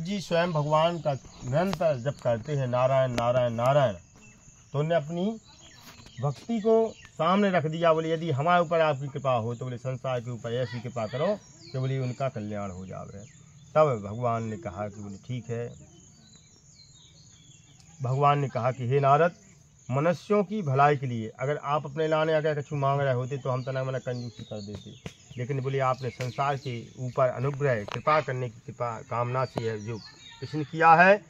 जी स्वयं भगवान का निरंतर जप करते हैं नारायण नारायण नारायण, तो उन्हें अपनी भक्ति को सामने रख दिया। बोले यदि हमारे ऊपर आपकी कृपा हो तो बोले संसार के ऊपर ऐसी कृपा करो कि बोले उनका कल्याण हो जावे। तब भगवान ने कहा कि बोले ठीक है। भगवान ने कहा कि हे नारद, मनुष्यों की भलाई के लिए अगर आप अपने लाने अगर कुछ मांग रहे होते तो हम तना मना कंजूसी कर देते, लेकिन बोले आपने संसार के ऊपर अनुग्रह कृपा करने की कृपा कामना से है जो प्रश्न किया है,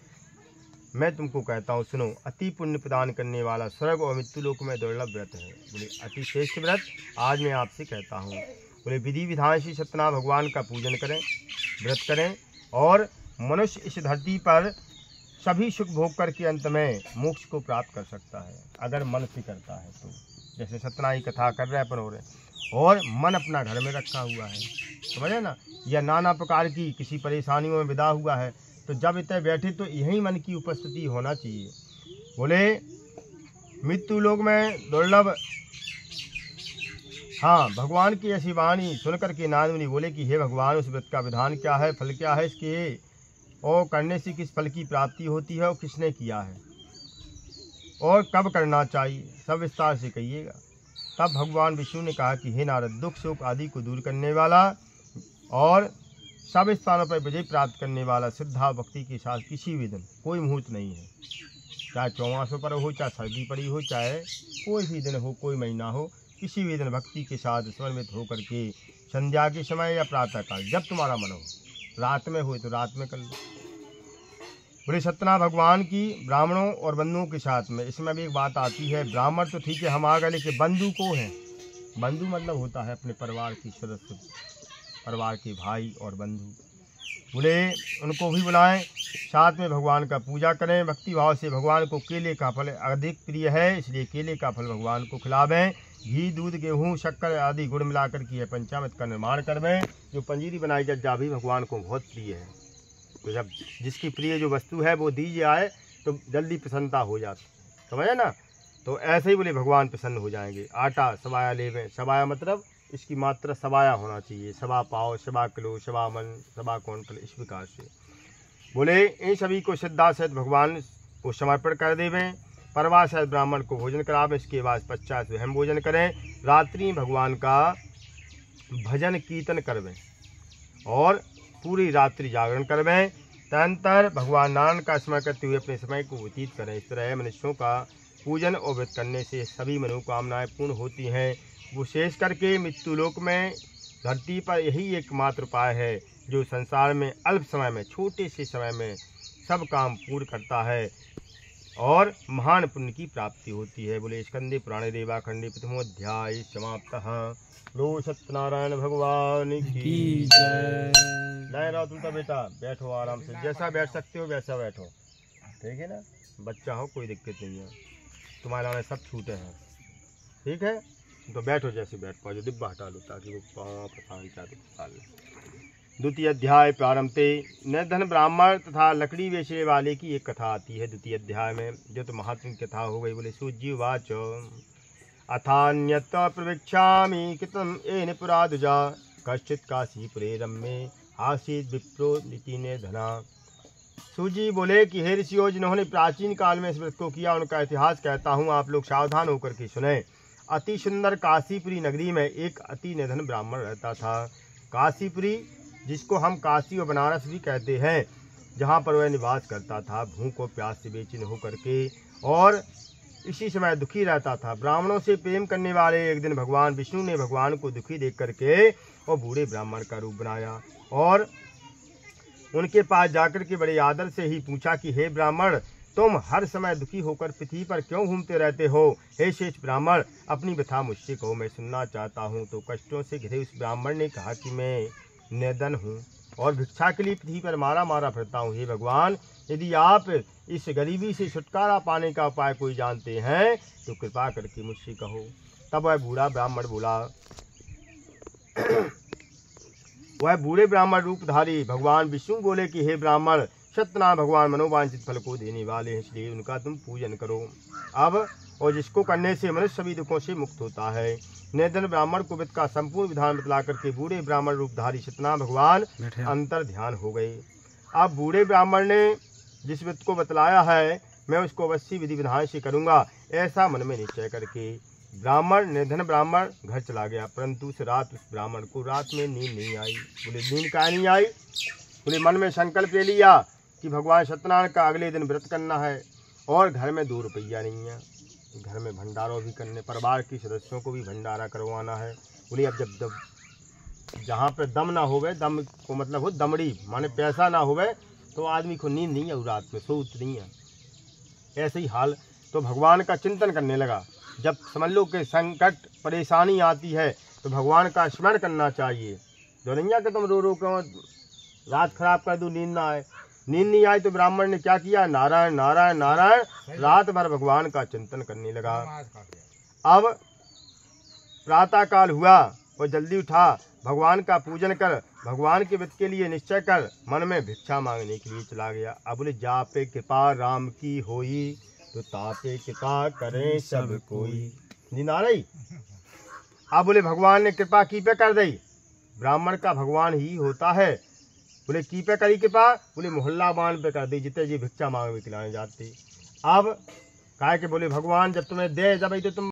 मैं तुमको कहता हूँ सुनो। अति पुण्य प्रदान करने वाला स्वर्ग और मृत्यु लोक में दुर्लभ व्रत है। बोले अति श्रेष्ठ व्रत आज मैं आपसे कहता हूँ। बोले विधि विधान से सत्यनारायण भगवान का पूजन करें, व्रत करें, और मनुष्य इस धरती पर सभी सुख भोग करके अंत में मोक्ष को प्राप्त कर सकता है अगर मन से करता है तो। जैसे सत्यनारायण की कथा कर रहे अपन हो रहे, और मन अपना घर में रखा हुआ है, समझे ना, या नाना प्रकार की किसी परेशानियों में विदा हुआ है, तो जब इतने बैठे तो यही मन की उपस्थिति होना चाहिए। बोले मृत्यु लोक में दुर्लभ, हाँ, भगवान की ऐसी वाणी सुनकर के नारद मुनि बोले कि हे भगवान, उस व्रत का विधान क्या है, फल क्या है इसके, और करने से किस फल की प्राप्ति होती है, और किसने किया है, और कब करना चाहिए, सब विस्तार से कहिएगा। तब भगवान विष्णु ने कहा कि हे नारद, दुख शोक आदि को दूर करने वाला और सब स्थानों पर विजय प्राप्त करने वाला श्रद्धा भक्ति के साथ किसी भी दिन कोई मुहूर्त नहीं है, चाहे चौमासों पर हो, चाहे सर्दी पड़ी हो, चाहे कोई भी दिन हो, कोई महीना हो, किसी भी दिन भक्ति के साथ समर्पित होकर के संध्या के समय या प्रातः काल जब तुम्हारा मन हो, रात में हो तो रात में कर लो। बोले सत्यनारायण भगवान की ब्राह्मणों और बंधुओं के साथ में, इसमें भी एक बात आती है, ब्राह्मण तो ठीक है हम आ गए, लेकिन बंधु को है, बंधु मतलब होता है अपने परिवार की सदस्य, परिवार के भाई और बंधु। बोले उनको भी बुलाएं, साथ में भगवान का पूजा करें, भक्ति भाव से। भगवान को केले का फल अधिक प्रिय है, इसलिए केले का फल भगवान को खिलावें। घी दूध गेहूँ शक्कर आदि गुड़ मिलाकर की पंचामृत का निर्माण करवें। जो पंजीरी बनाई जा भी भगवान को बहुत प्रिय है, तो जब जिसकी प्रिय जो वस्तु है वो दीजिए आए तो जल्दी प्रसन्नता हो जाती, समझे ना। तो ऐसे ही बोले भगवान प्रसन्न हो जाएंगे। आटा सवाया लेवें, सवाया मतलब इसकी मात्रा सवाया होना चाहिए, सवा पाव, सवा किलो, सवा मन, सवा क्विंटल, इस प्रकार से। बोले इन सभी को श्रद्धा सहित भगवान को समर्पण कर देवें। परवा सहित ब्राह्मण को भोजन करावें, इसके बाद पश्चात स्वयं भोजन करें। रात्रि भगवान का भजन कीर्तन करवें और पूरी रात्रि जागरण करवें। तदनंतर भगवान नारायण का स्मरण करते हुए अपने समय को व्यतीत करें। इस तरह मनुष्यों का पूजन और व्रत करने से सभी मनोकामनाएं पूर्ण होती हैं। विशेष करके मृत्यु लोक में धरती पर यही एकमात्र उपाय है जो संसार में अल्प समय में, छोटे से समय में सब काम पूर्ण करता है और महान पुण्य की प्राप्ति होती है। बोले स्कंदे पुराणे देवाखंडे प्रथमोध्याय समाप्त। लो सत्यनारायण भगवान की जय। नहीं रहो तुम तो बेटा, बैठो आराम से, जैसा बैठ सकते हो वैसा बैठो, ठीक है ना। बच्चा हो कोई दिक्कत नहीं है, तुम्हारे लाने सब छूटे हैं, ठीक है। तो बैठो जैसे बैठ पाओ, जो डिब्बा हटा लो ताकि वो पाँव पसान चाहते निकाल ले। द्वितीय अध्याय प्रारंभ से निर्धन ब्राह्मण तथा लकड़ी बेचने वाले की एक कथा आती है द्वितीय अध्याय में, जो तो महात्म कथा हो गई। बोले सुजीवाच अथान्यत प्रवीक्षामि कृतम एन पुरादुजा कश्चित काशीपुरे रम्ये आसीत विप्रो नीति ने धना। सूजी बोले कि हे ऋषियों, जिन्होंने प्राचीन काल में इस व्रत को किया उनका इतिहास कहता हूँ, आप लोग सावधान होकर के सुने। अति सुंदर काशीपुरी नगरी में एक अति निधन ब्राह्मण रहता था। काशीपुरी जिसको हम काशी और बनारस भी कहते हैं, जहाँ पर वह निवास करता था, भूख और प्यास से बेचैन होकर के और इसी समय दुखी रहता था। ब्राह्मणों से प्रेम करने वाले एक दिन भगवान विष्णु ने भगवान को दुखी देख करके और बूढ़े ब्राह्मण का रूप बनाया और उनके पास जाकर के बड़े आदर से ही पूछा कि हे ब्राह्मण, तुम हर समय दुखी होकर पृथ्वी पर क्यों घूमते रहते हो? हे श्रेष्ठ ब्राह्मण, अपनी व्यथा मुझसे कहो, मैं सुनना चाहता हूँ। तो कष्टों से घिरे उस ब्राह्मण ने कहा कि मैं निर्धन हूँ और भिक्षा के लिए पृथ्वी पर मारा फिरता हूँ। हे भगवान, यदि आप इस गरीबी से छुटकारा पाने का उपाय कोई जानते हैं तो कृपा करके मुझसे कहो। तब वह बूढ़ा ब्राह्मण बोला, वह बूढ़े ब्राह्मण रूपधारी भगवान विष्णु बोले कि हे ब्राह्मण, सत्यनारायण भगवान मनोवांछित फल को देने वाले हैं, इसलिए उनका तुम पूजन करो अब, और जिसको करने से मनुष्य सभी दुखों से मुक्त होता है। निर्धन ब्राह्मण को व्रत का संपूर्ण विधान बतला करके बूढ़े ब्राह्मण रूपधारी सत्यनारायण भगवान अंतर ध्यान हो गए। अब बूढ़े ब्राह्मण ने जिस वित्त को बतलाया है मैं उसको अवश्य विधि विधान से करूँगा, ऐसा मन में निश्चय करके ब्राह्मण निर्धन ब्राह्मण घर चला गया। परंतु उस रात उस ब्राह्मण को रात में नींद नहीं आई। बोले नींद काहे नहीं आई? बोले मन में संकल्प ले लिया कि भगवान सत्यनारायण का अगले दिन व्रत करना है और घर में 2 रुपया नहीं है, घर में भंडारा भी करने, परिवार के सदस्यों को भी भंडारा करवाना है। बोले अब जब जहाँ पे दम ना होवे, दम को मतलब हो दमड़ी माने पैसा ना होवे, तो आदमी को नींद नहीं है और रात में सोत नहीं है। ऐसे ही हाल तो भगवान का चिंतन करने लगा। जब समझ लो कि संकट परेशानी आती है तो भगवान का स्मरण करना चाहिए। जो नहीं है कि तुम रो क्यों रात खराब कर दो, नींद ना आए। नींद नहीं आई तो ब्राह्मण ने क्या किया? नारायण नारायण नारायण रात भर भगवान का चिंतन करने लगा। अब प्रातः काल हुआ और जल्दी उठा, भगवान का पूजन कर, भगवान के व्रत के लिए निश्चय कर मन में भिक्षा मांगने के लिए चला गया। अब बोले जापे कृपा राम की होई, तो तापे कृपा करें सब कोई। नींद आ रही? अब बोले भगवान ने कृपा की पे कर दी। ब्राह्मण का भगवान ही होता है। बोले की पे करी कृपा? बोले मोहल्ला बांध पे कर दी, जितने जी भिक्षा मांग खिलाने जाते। अब काहे के बोले भगवान जब तुम्हें दे जब तो तुम